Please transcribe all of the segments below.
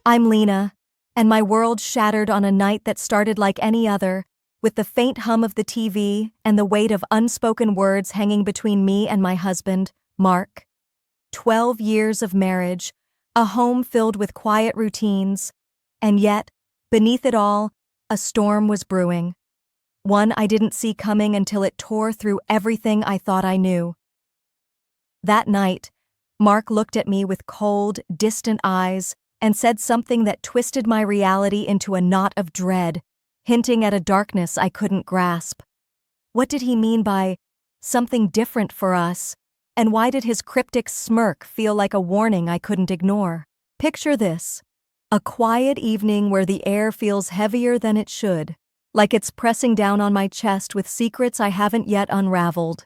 I'm Lena, and my world shattered on a night that started like any other, with the faint hum of the TV and the weight of unspoken words hanging between me and my husband, Mark. 12 years of marriage, a home filled with quiet routines, and yet, beneath it all, a storm was brewing. One I didn't see coming until it tore through everything I thought I knew. That night, Mark looked at me with cold, distant eyes and said something that twisted my reality into a knot of dread, hinting at a darkness I couldn't grasp. What did he mean by something different for us, and why did his cryptic smirk feel like a warning I couldn't ignore? Picture this: a quiet evening where the air feels heavier than it should, like it's pressing down on my chest with secrets I haven't yet unraveled.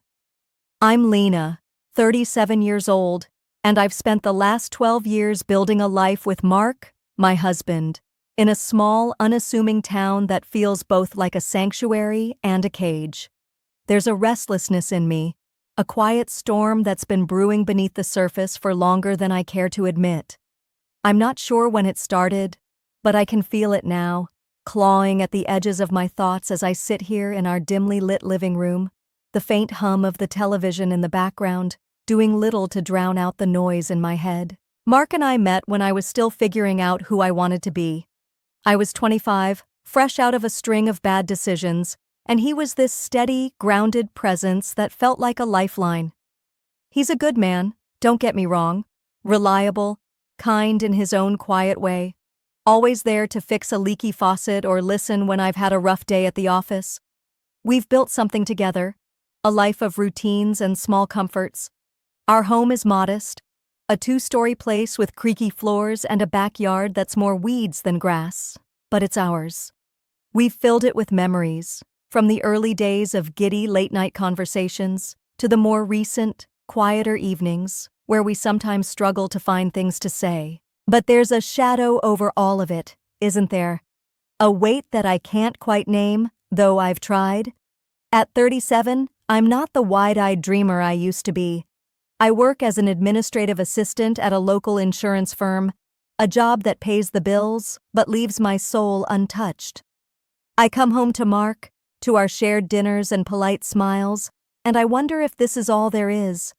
I'm Lena, 37 years old, and I've spent the last 12 years building a life with Mark, my husband, in a small, unassuming town that feels both like a sanctuary and a cage. There's a restlessness in me, a quiet storm that's been brewing beneath the surface for longer than I care to admit. I'm not sure when it started, but I can feel it now, clawing at the edges of my thoughts as I sit here in our dimly lit living room, the faint hum of the television in the background, doing little to drown out the noise in my head. Mark and I met when I was still figuring out who I wanted to be. I was 25, fresh out of a string of bad decisions, and he was this steady, grounded presence that felt like a lifeline. He's a good man, don't get me wrong, reliable, kind in his own quiet way, always there to fix a leaky faucet or listen when I've had a rough day at the office. We've built something together, a life of routines and small comforts. Our home is modest, a 2-story place with creaky floors and a backyard that's more weeds than grass, but it's ours. We've filled it with memories, from the early days of giddy late-night conversations to the more recent, quieter evenings where we sometimes struggle to find things to say. But there's a shadow over all of it, isn't there? A weight that I can't quite name, though I've tried. At 37, I'm not the wide-eyed dreamer I used to be. I work as an administrative assistant at a local insurance firm, a job that pays the bills but leaves my soul untouched. I come home to Mark, to our shared dinners and polite smiles, and I wonder if this is all there is.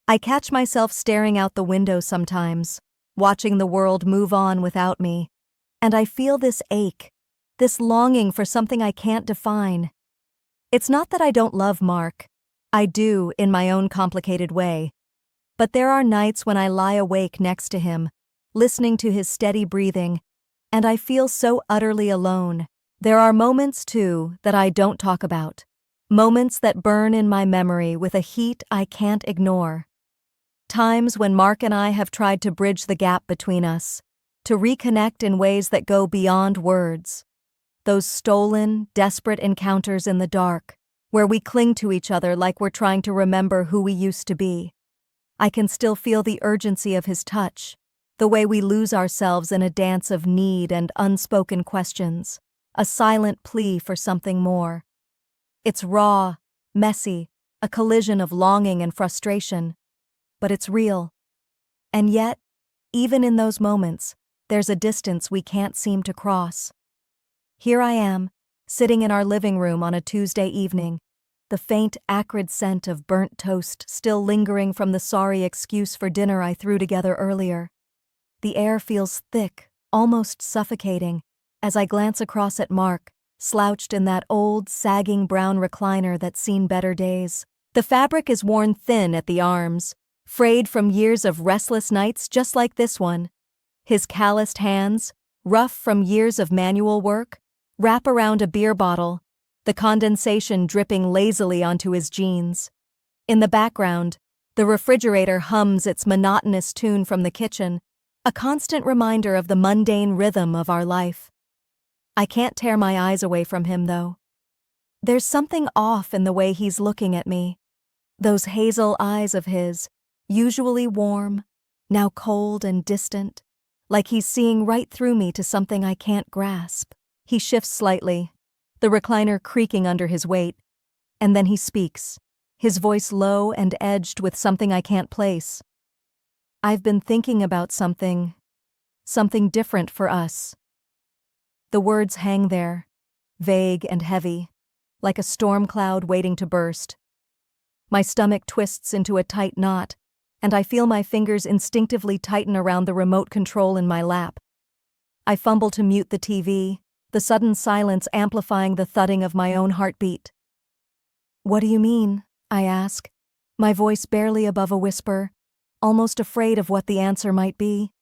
I catch myself staring out the window sometimes, watching the world move on without me, and I feel this ache, this longing for something I can't define. It's not that I don't love Mark. I do, in my own complicated way. But there are nights when I lie awake next to him, listening to his steady breathing, and I feel so utterly alone. There are moments, too, that I don't talk about. Moments that burn in my memory with a heat I can't ignore. Times when Mark and I have tried to bridge the gap between us, to reconnect in ways that go beyond words. Those stolen, desperate encounters in the dark, where we cling to each other like we're trying to remember who we used to be. I can still feel the urgency of his touch, the way we lose ourselves in a dance of need and unspoken questions, a silent plea for something more. It's raw, messy, a collision of longing and frustration, but it's real. And yet, even in those moments, there's a distance we can't seem to cross. Here I am, sitting in our living room on a Tuesday evening, the faint, acrid scent of burnt toast still lingering from the sorry excuse for dinner I threw together earlier. The air feels thick, almost suffocating, as I glance across at Mark, slouched in that old, sagging brown recliner that's seen better days. The fabric is worn thin at the arms, frayed from years of restless nights just like this one. His calloused hands, rough from years of manual work, wrap around a beer bottle, the condensation dripping lazily onto his jeans. In the background, the refrigerator hums its monotonous tune from the kitchen, a constant reminder of the mundane rhythm of our life. I can't tear my eyes away from him, though. There's something off in the way he's looking at me. Those hazel eyes of his, usually warm, now cold and distant, like he's seeing right through me to something I can't grasp. He shifts slightly, the recliner creaking under his weight, and then he speaks, his voice low and edged with something I can't place. I've been thinking about something something different for us. The words hang there, vague and heavy, like a storm cloud waiting to burst. My stomach twists into a tight knot, and I feel my fingers instinctively tighten around the remote control in my lap. I fumble to mute the TV, the sudden silence amplifying the thudding of my own heartbeat. "What do you mean?" I ask, my voice barely above a whisper, almost afraid of what the answer might be.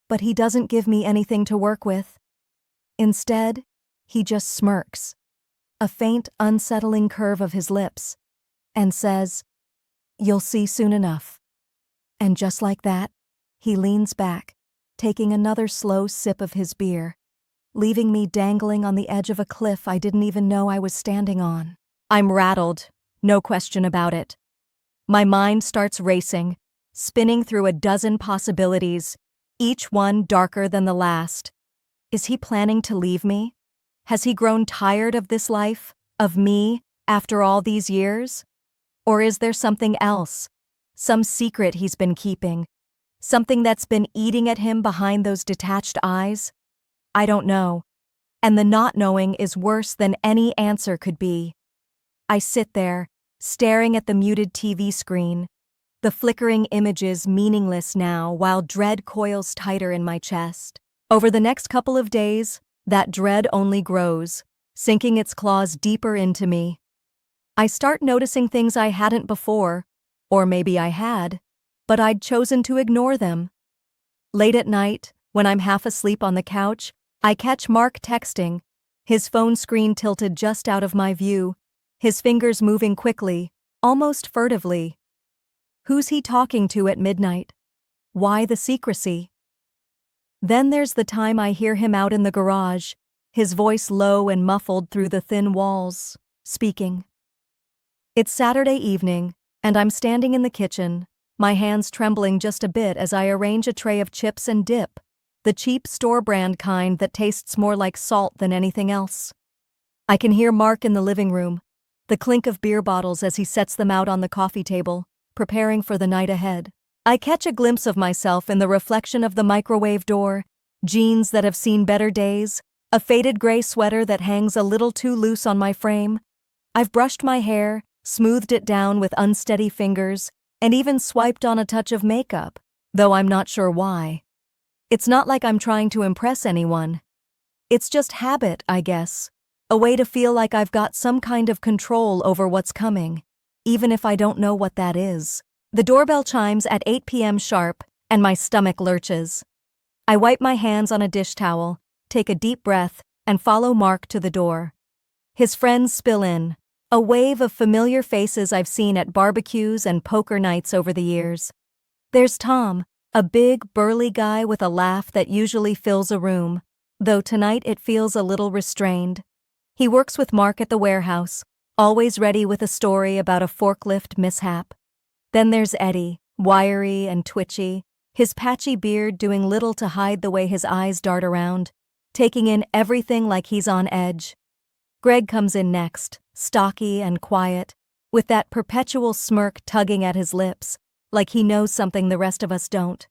But he doesn't give me anything to work with. Instead, he just smirks, a faint, unsettling curve of his lips, and says, "You'll see soon enough." And just like that, he leans back, taking another slow sip of his beer, leaving me dangling on the edge of a cliff I didn't even know I was standing on. I'm rattled, no question about it. My mind starts racing, spinning through a dozen possibilities, each one darker than the last. Is he planning to leave me? Has he grown tired of this life, of me, after all these years? Or is there something else, some secret he's been keeping, something that's been eating at him behind those detached eyes? I don't know, and the not knowing is worse than any answer could be. I sit there, staring at the muted TV screen, the flickering images meaningless now while dread coils tighter in my chest. Over the next couple of days, that dread only grows, sinking its claws deeper into me. I start noticing things I hadn't before, or maybe I had, but I'd chosen to ignore them. Late at night, when I'm half asleep on the couch, I catch Mark texting, his phone screen tilted just out of my view, his fingers moving quickly, almost furtively. Who's he talking to at midnight? Why the secrecy? Then there's the time I hear him out in the garage, his voice low and muffled through the thin walls, speaking. It's Saturday evening, and I'm standing in the kitchen, my hands trembling just a bit as I arrange a tray of chips and dip, the cheap store-brand kind that tastes more like salt than anything else. I can hear Mark in the living room, the clink of beer bottles as he sets them out on the coffee table, preparing for the night ahead. I catch a glimpse of myself in the reflection of the microwave door, jeans that have seen better days, a faded gray sweater that hangs a little too loose on my frame. I've brushed my hair, smoothed it down with unsteady fingers, and even swiped on a touch of makeup, though I'm not sure why. It's not like I'm trying to impress anyone. It's just habit, I guess, a way to feel like I've got some kind of control over what's coming, even if I don't know what that is. The doorbell chimes at 8 p.m. sharp, and my stomach lurches. I wipe my hands on a dish towel, take a deep breath, and follow Mark to the door. His friends spill in, a wave of familiar faces I've seen at barbecues and poker nights over the years. There's Tom, a big, burly guy with a laugh that usually fills a room, though tonight it feels a little restrained. He works with Mark at the warehouse, always ready with a story about a forklift mishap. Then there's Eddie, wiry and twitchy, his patchy beard doing little to hide the way his eyes dart around, taking in everything like he's on edge. Greg comes in next, stocky and quiet, with that perpetual smirk tugging at his lips, like he knows something the rest of us don't.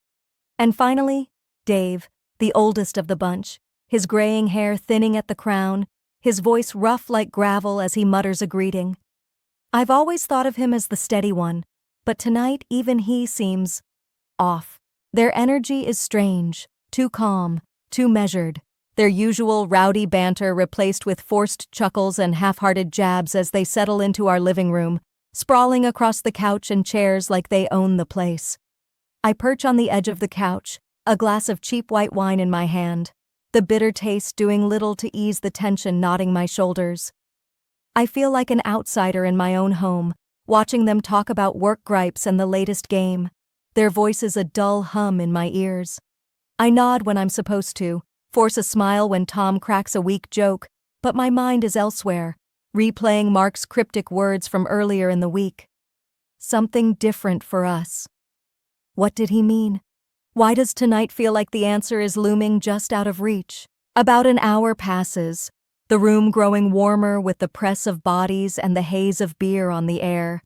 And finally, Dave, the oldest of the bunch, his graying hair thinning at the crown, his voice rough like gravel as he mutters a greeting. I've always thought of him as the steady one, but tonight even he seems off. Their energy is strange, too calm, too measured, their usual rowdy banter replaced with forced chuckles and half-hearted jabs as they settle into our living room, sprawling across the couch and chairs like they own the place. I perch on the edge of the couch, a glass of cheap white wine in my hand, the bitter taste doing little to ease the tension knotting my shoulders. I feel like an outsider in my own home, watching them talk about work gripes and the latest game, their voices a dull hum in my ears. I nod when I'm supposed to, force a smile when Tom cracks a weak joke, but my mind is elsewhere, replaying Mark's cryptic words from earlier in the week. Something different for us. What did he mean? Why does tonight feel like the answer is looming just out of reach? About an hour passes, the room growing warmer with the press of bodies and the haze of beer on the air.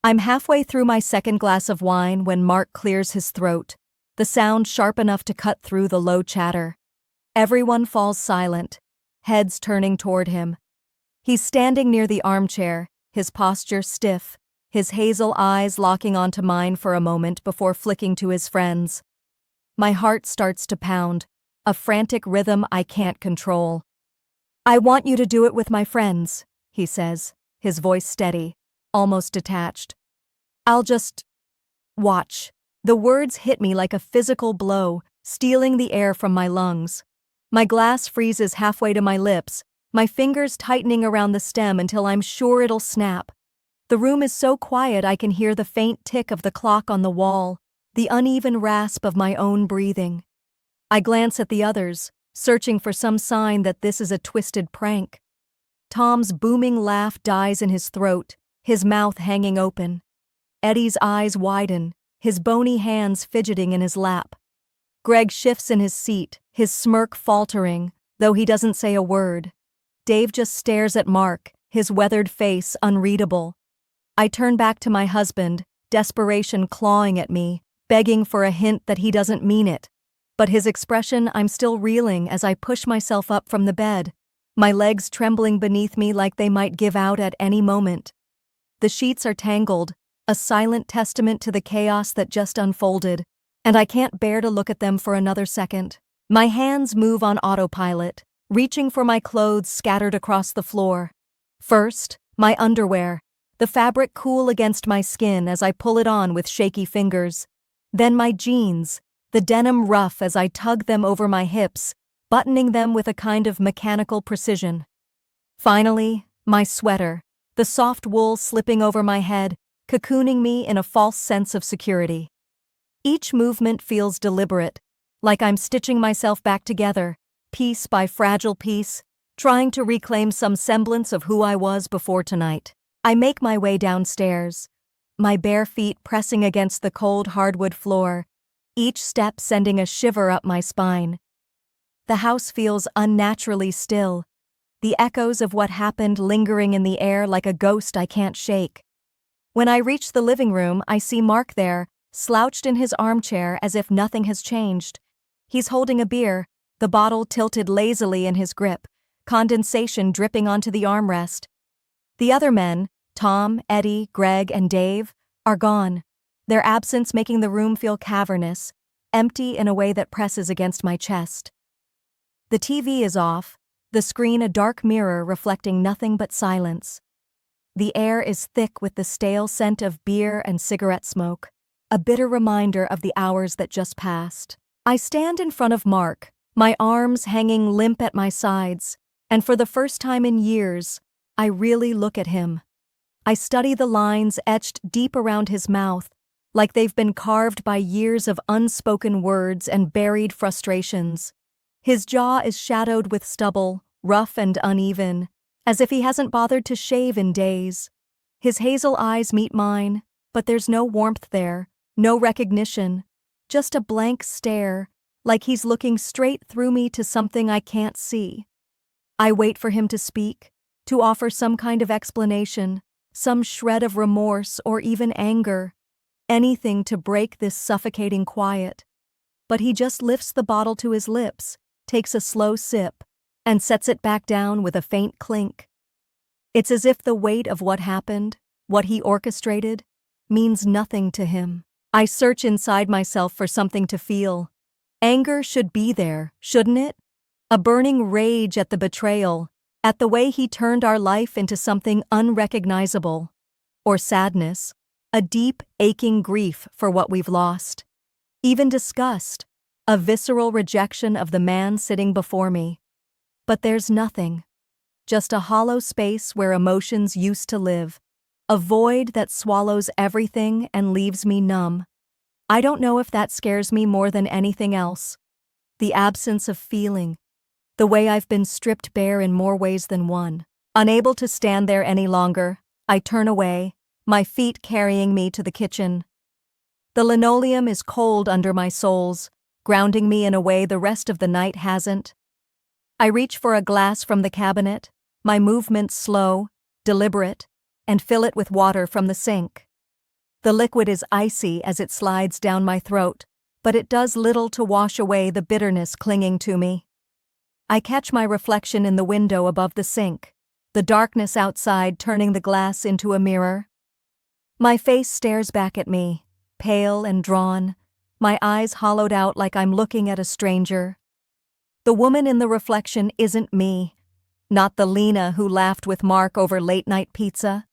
I'm halfway through my second glass of wine when Mark clears his throat, the sound sharp enough to cut through the low chatter. Everyone falls silent, heads turning toward him. He's standing near the armchair, his posture stiff, his hazel eyes locking onto mine for a moment before flicking to his friends. My heart starts to pound, a frantic rhythm I can't control. "I want you to do it with my friends," he says, his voice steady, almost detached. "I'll just watch." The words hit me like a physical blow, stealing the air from my lungs. My glass freezes halfway to my lips, my fingers tightening around the stem until I'm sure it'll snap. The room is so quiet I can hear the faint tick of the clock on the wall, the uneven rasp of my own breathing. I glance at the others, searching for some sign that this is a twisted prank. Tom's booming laugh dies in his throat, his mouth hanging open. Eddie's eyes widen, his bony hands fidgeting in his lap. Greg shifts in his seat, his smirk faltering, though he doesn't say a word. Dave just stares at Mark, his weathered face unreadable. I turn back to my husband, desperation clawing at me, begging for a hint that he doesn't mean it. But his expression, I'm still reeling as I push myself up from the bed, my legs trembling beneath me like they might give out at any moment. The sheets are tangled, a silent testament to the chaos that just unfolded, and I can't bear to look at them for another second. My hands move on autopilot, reaching for my clothes scattered across the floor. First, my underwear, the fabric cool against my skin as I pull it on with shaky fingers. Then my jeans, the denim rough as I tug them over my hips, buttoning them with a kind of mechanical precision. Finally, my sweater, the soft wool slipping over my head, cocooning me in a false sense of security. Each movement feels deliberate, like I'm stitching myself back together, piece by fragile piece, trying to reclaim some semblance of who I was before tonight. I make my way downstairs, my bare feet pressing against the cold hardwood floor, each step sending a shiver up my spine. The house feels unnaturally still, the echoes of what happened lingering in the air like a ghost I can't shake. When I reach the living room, I see Mark there, slouched in his armchair as if nothing has changed. He's holding a beer, the bottle tilted lazily in his grip, condensation dripping onto the armrest. The other men, Tom, Eddie, Greg, and Dave, are gone, their absence making the room feel cavernous, empty in a way that presses against my chest. The TV is off, the screen a dark mirror reflecting nothing but silence. The air is thick with the stale scent of beer and cigarette smoke, a bitter reminder of the hours that just passed. I stand in front of Mark, my arms hanging limp at my sides, and for the first time in years, I really look at him. I study the lines etched deep around his mouth, like they've been carved by years of unspoken words and buried frustrations. His jaw is shadowed with stubble, rough and uneven, as if he hasn't bothered to shave in days. His hazel eyes meet mine, but there's no warmth there, no recognition, just a blank stare, like he's looking straight through me to something I can't see. I wait for him to speak, to offer some kind of explanation, some shred of remorse or even anger, anything to break this suffocating quiet. But he just lifts the bottle to his lips, takes a slow sip, and sets it back down with a faint clink. It's as if the weight of what happened, what he orchestrated, means nothing to him. I search inside myself for something to feel. Anger should be there, shouldn't it? A burning rage at the betrayal, at the way he turned our life into something unrecognizable. Or sadness, a deep, aching grief for what we've lost. Even disgust, a visceral rejection of the man sitting before me. But there's nothing. Just a hollow space where emotions used to live. A void that swallows everything and leaves me numb. I don't know if that scares me more than anything else. The absence of feeling. The way I've been stripped bare in more ways than one. Unable to stand there any longer, I turn away, my feet carrying me to the kitchen. The linoleum is cold under my soles, grounding me in a way the rest of the night hasn't. I reach for a glass from the cabinet, my movements slow, deliberate, and fill it with water from the sink. The liquid is icy as it slides down my throat, but it does little to wash away the bitterness clinging to me. I catch my reflection in the window above the sink, the darkness outside turning the glass into a mirror. My face stares back at me, pale and drawn, my eyes hollowed out like I'm looking at a stranger. The woman in the reflection isn't me, not the Lena who laughed with Mark over late-night pizza,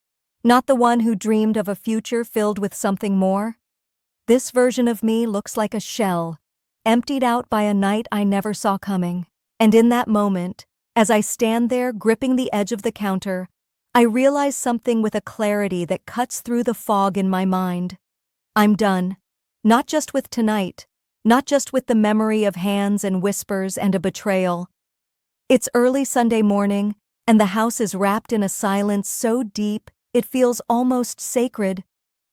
not the one who dreamed of a future filled with something more. This version of me looks like a shell, emptied out by a night I never saw coming. And in that moment, as I stand there gripping the edge of the counter, I realize something with a clarity that cuts through the fog in my mind. I'm done. Not just with tonight, not just with the memory of hands and whispers and a betrayal. It's early Sunday morning, and the house is wrapped in a silence so deep it feels almost sacred,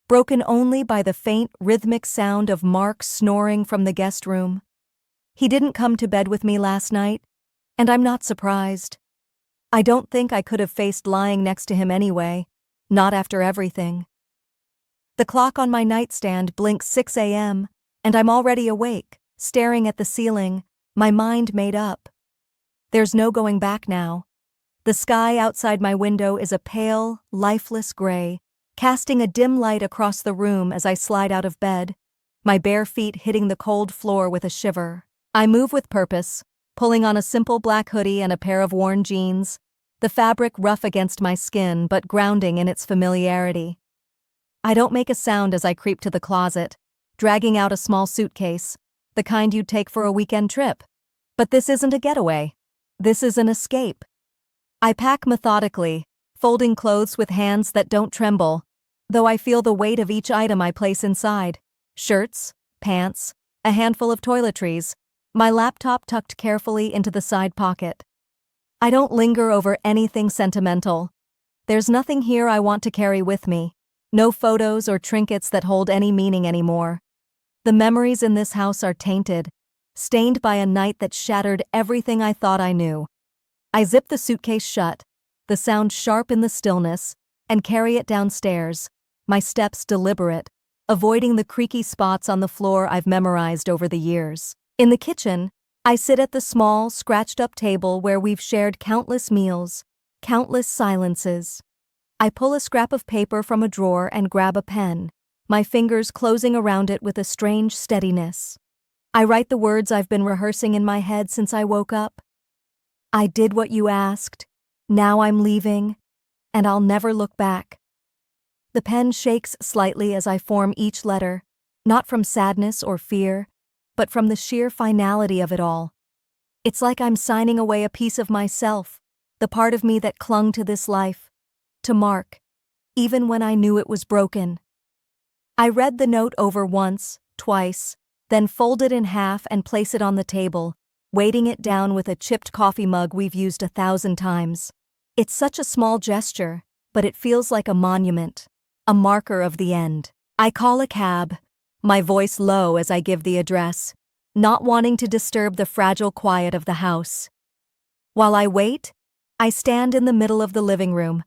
broken only by the faint rhythmic sound of Mark snoring from the guest room. He didn't come to bed with me last night, and I'm not surprised. I don't think I could have faced lying next to him anyway, not after everything. The clock on my nightstand blinks 6 a.m., and I'm already awake, staring at the ceiling, my mind made up. There's no going back now. The sky outside my window is a pale, lifeless gray, casting a dim light across the room as I slide out of bed, my bare feet hitting the cold floor with a shiver. I move with purpose, pulling on a simple black hoodie and a pair of worn jeans, the fabric rough against my skin but grounding in its familiarity. I don't make a sound as I creep to the closet, dragging out a small suitcase, the kind you'd take for a weekend trip. But this isn't a getaway. This is an escape. I pack methodically, folding clothes with hands that don't tremble, though I feel the weight of each item I place inside. Shirts, pants, a handful of toiletries, my laptop tucked carefully into the side pocket. I don't linger over anything sentimental. There's nothing here I want to carry with me, no photos or trinkets that hold any meaning anymore. The memories in this house are tainted, stained by a night that shattered everything I thought I knew. I zip the suitcase shut, the sound sharp in the stillness, and carry it downstairs, my steps deliberate, avoiding the creaky spots on the floor I've memorized over the years. In the kitchen, I sit at the small, scratched-up table where we've shared countless meals, countless silences. I pull a scrap of paper from a drawer and grab a pen, my fingers closing around it with a strange steadiness. I write the words I've been rehearsing in my head since I woke up. I did what you asked, now I'm leaving, and I'll never look back. The pen shakes slightly as I form each letter, not from sadness or fear, but from the sheer finality of it all. It's like I'm signing away a piece of myself, the part of me that clung to this life, to Mark, even when I knew it was broken. I read the note over once, twice, then fold it in half and place it on the table, weighting it down with a chipped coffee mug we've used 1,000 times. It's such a small gesture, but it feels like a monument, a marker of the end. I call a cab, my voice low as I give the address, not wanting to disturb the fragile quiet of the house. While I wait, I stand in the middle of the living room,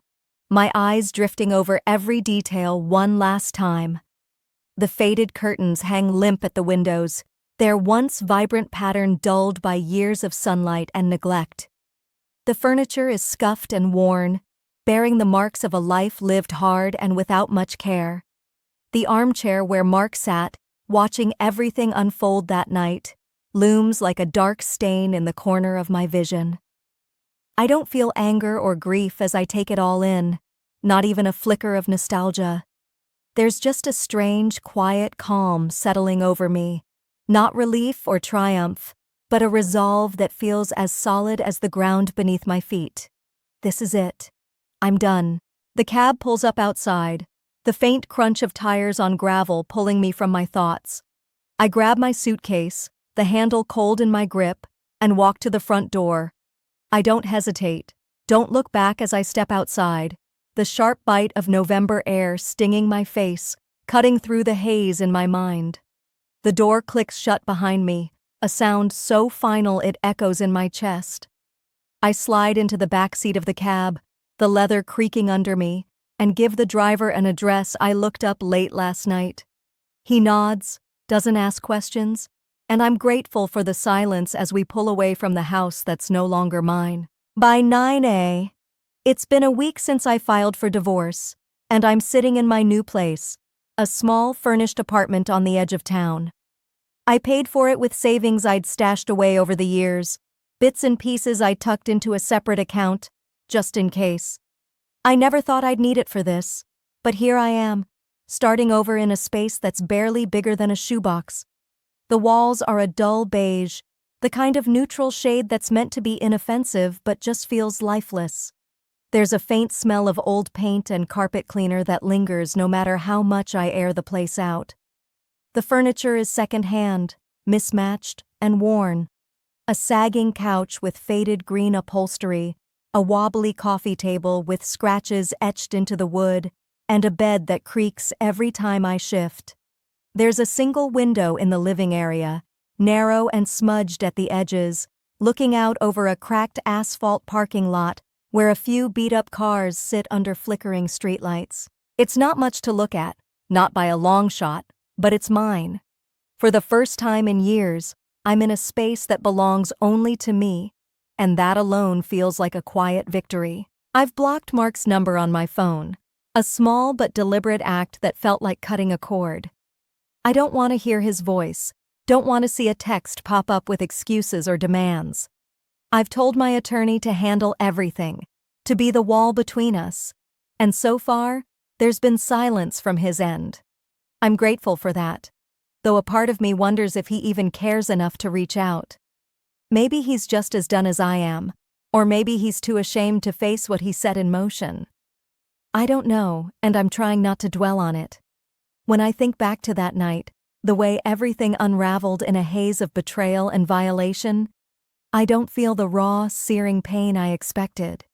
my eyes drifting over every detail one last time. The faded curtains hang limp at the windows, their once vibrant pattern dulled by years of sunlight and neglect. The furniture is scuffed and worn, bearing the marks of a life lived hard and without much care. The armchair where Mark sat, watching everything unfold that night, looms like a dark stain in the corner of my vision. I don't feel anger or grief as I take it all in, not even a flicker of nostalgia. There's just a strange, quiet calm settling over me, not relief or triumph, but a resolve that feels as solid as the ground beneath my feet. This is it. I'm done. The cab pulls up outside, the faint crunch of tires on gravel pulling me from my thoughts. I grab my suitcase, the handle cold in my grip, and walk to the front door. I don't hesitate, don't look back as I step outside, the sharp bite of November air stinging my face, cutting through the haze in my mind. The door clicks shut behind me, a sound so final it echoes in my chest. I slide into the back seat of the cab, the leather creaking under me, and give the driver an address I looked up late last night. He nods, doesn't ask questions, and I'm grateful for the silence as we pull away from the house that's no longer mine. By 9 a.m., it's been a week since I filed for divorce, and I'm sitting in my new place, a small furnished apartment on the edge of town. I paid for it with savings I'd stashed away over the years, bits and pieces I tucked into a separate account, just in case. I never thought I'd need it for this, but here I am, starting over in a space that's barely bigger than a shoebox. The walls are a dull beige, the kind of neutral shade that's meant to be inoffensive but just feels lifeless. There's a faint smell of old paint and carpet cleaner that lingers no matter how much I air the place out. The furniture is secondhand, mismatched, and worn. A sagging couch with faded green upholstery, a wobbly coffee table with scratches etched into the wood, and a bed that creaks every time I shift. There's a single window in the living area, narrow and smudged at the edges, looking out over a cracked asphalt parking lot where a few beat-up cars sit under flickering streetlights. It's not much to look at, not by a long shot, but it's mine. For the first time in years, I'm in a space that belongs only to me, and that alone feels like a quiet victory. I've blocked Mark's number on my phone, a small but deliberate act that felt like cutting a cord. I don't want to hear his voice, don't want to see a text pop up with excuses or demands. I've told my attorney to handle everything, to be the wall between us, and so far, there's been silence from his end. I'm grateful for that, though a part of me wonders if he even cares enough to reach out. Maybe he's just as done as I am, or maybe he's too ashamed to face what he set in motion. I don't know, and I'm trying not to dwell on it. When I think back to that night, the way everything unraveled in a haze of betrayal and violation, I don't feel the raw, searing pain I expected.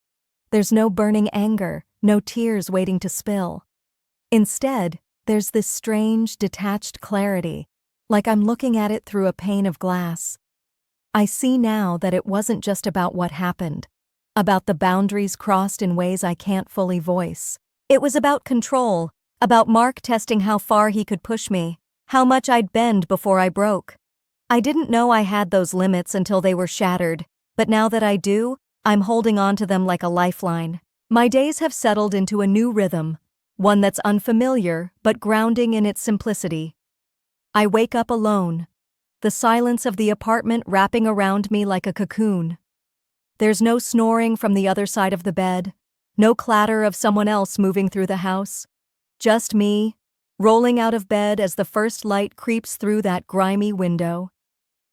There's no burning anger, no tears waiting to spill. Instead, there's this strange, detached clarity, like I'm looking at it through a pane of glass. I see now that it wasn't just about what happened, about the boundaries crossed in ways I can't fully voice. It was about control, about Mark testing how far he could push me, how much I'd bend before I broke. I didn't know I had those limits until they were shattered, but now that I do, I'm holding on to them like a lifeline. My days have settled into a new rhythm, one that's unfamiliar but grounding in its simplicity. I wake up alone, the silence of the apartment wrapping around me like a cocoon. There's no snoring from the other side of the bed, no clatter of someone else moving through the house. Just me, rolling out of bed as the first light creeps through that grimy window.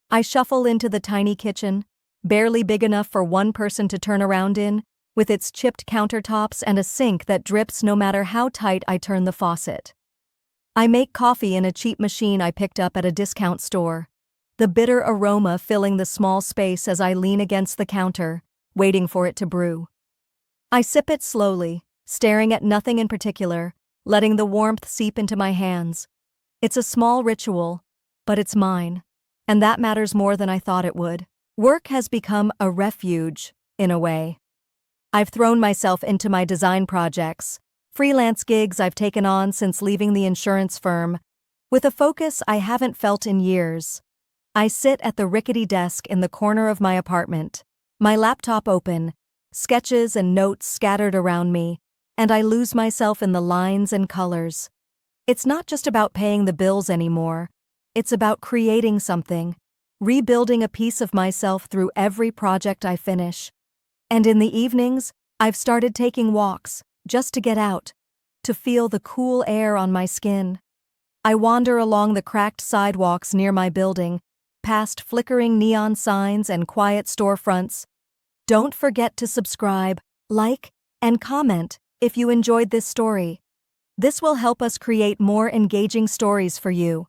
I shuffle into the tiny kitchen, barely big enough for one person to turn around in, with its chipped countertops and a sink that drips no matter how tight I turn the faucet. I make coffee in a cheap machine I picked up at a discount store, the bitter aroma filling the small space as I lean against the counter, waiting for it to brew. I sip it slowly, staring at nothing in particular, letting the warmth seep into my hands. It's a small ritual, but it's mine, and that matters more than I thought it would. Work has become a refuge, in a way. I've thrown myself into my design projects, freelance gigs I've taken on since leaving the insurance firm, with a focus I haven't felt in years. I sit at the rickety desk in the corner of my apartment, my laptop open, sketches and notes scattered around me, and I lose myself in the lines and colors. It's not just about paying the bills anymore. It's about creating something, rebuilding a piece of myself through every project I finish. And in the evenings, I've started taking walks, just to get out, to feel the cool air on my skin. I wander along the cracked sidewalks near my building, past flickering neon signs and quiet storefronts. Don't forget to subscribe, like, and comment if you enjoyed this story. This will help us create more engaging stories for you.